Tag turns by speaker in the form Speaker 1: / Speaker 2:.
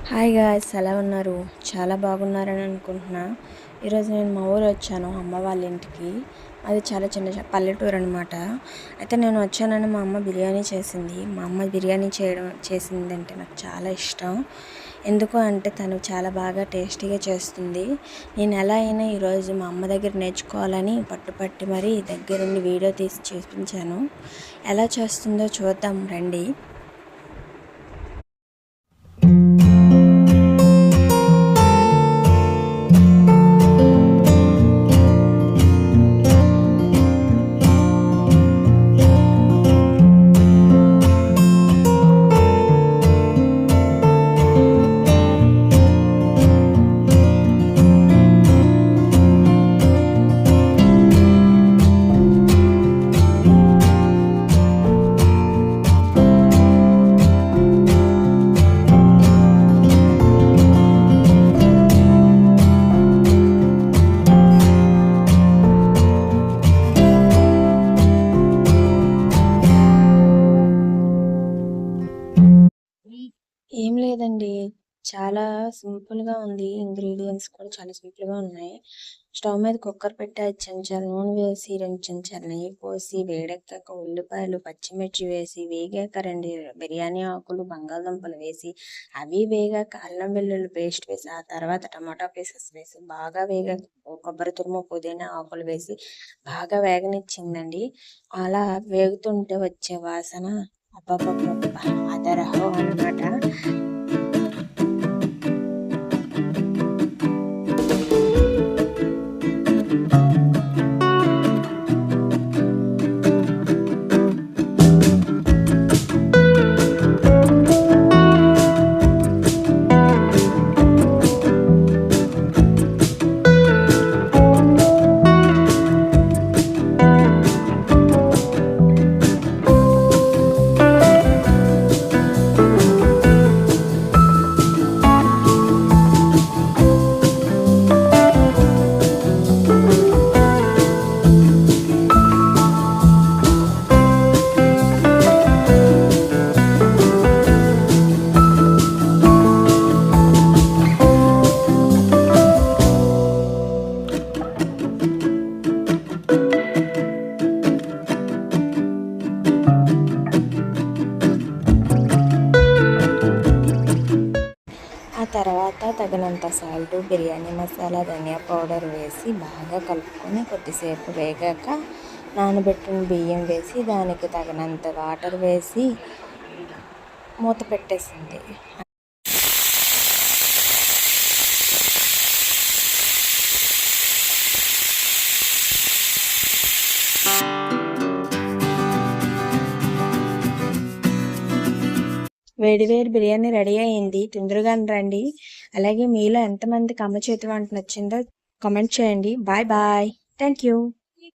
Speaker 1: Hi guys, ఎలా ఉన్నారు? చాలా బాగున్నారని అనుకుంటున్నా. ఈరోజు నేను మా ఊరు వచ్చాను, అమ్మ వాళ్ళ ఇంటికి. అది చాలా చిన్న పల్లెటూరు అనమాట. అయితే నేను వచ్చానని మా అమ్మ బిర్యానీ చేసింది. మా అమ్మ బిర్యానీ చేసిందంటే నాకు చాలా ఇష్టం. ఎందుకు అంటే తను చాలా బాగా టేస్టీగా చేస్తుంది. నేను ఎలా అయినా ఈరోజు మా అమ్మ దగ్గర నేర్చుకోవాలని పట్టుపట్టి మరీ దగ్గరుండి వీడియో తీసి చూపించాను. ఎలా చేస్తుందో చూద్దాం రండి. ఏం లేదండి. చాలా సింపుల్‌గా ఉంది. ఇంగ్రీడియెంట్స్ కూడా చాలా సింపుల్‌గా ఉన్నాయి. స్టవ్ మీద కుక్కర్ పెట్టి 5 చెంచాలు నూనె వేసి, 2 చెంచాలు నెయ్యి పోసి, వేడెక్కాక ఉల్లిపాయలు, పచ్చిమిర్చి వేసి, వేగాక 2 బిర్యానీ ఆకులు, బంగాళదుంపలు వేసి, అవి వేగాక అల్లం వెల్లుల్లి పేస్ట్ వేసి, ఆ తర్వాత టమాటా పీసెస్ వేసి, బాగా వేగాక కొబ్బరి తురుము, పుదీనా ఆకులు వేసి బాగా వేగనిచ్చిందండి. అలా వేగుతుంటే వచ్చే వాసన అబ్బబ్బబ్బబ్బా! అదరహో అనమాట. ఆ తర్వాత తగినంత సాల్ట్, బిర్యానీ మసాలా, ధనియా పౌడర్ వేసి బాగా కలుపుకొని కొద్దిసేపు వేగాక నానబెట్టిన బియ్యం వేసి దానికి తగినంత వాటర్ వేసి మూత పెట్టేసింది. వేడివేడి బిర్యానీ రెడీ అయింది. తొందరగానే రండి. అలాగే మీలో ఎంతమందికి అమ్మ చేతి వంట నచ్చిందో కామెంట్ చేయండి. Bye bye. Thank you.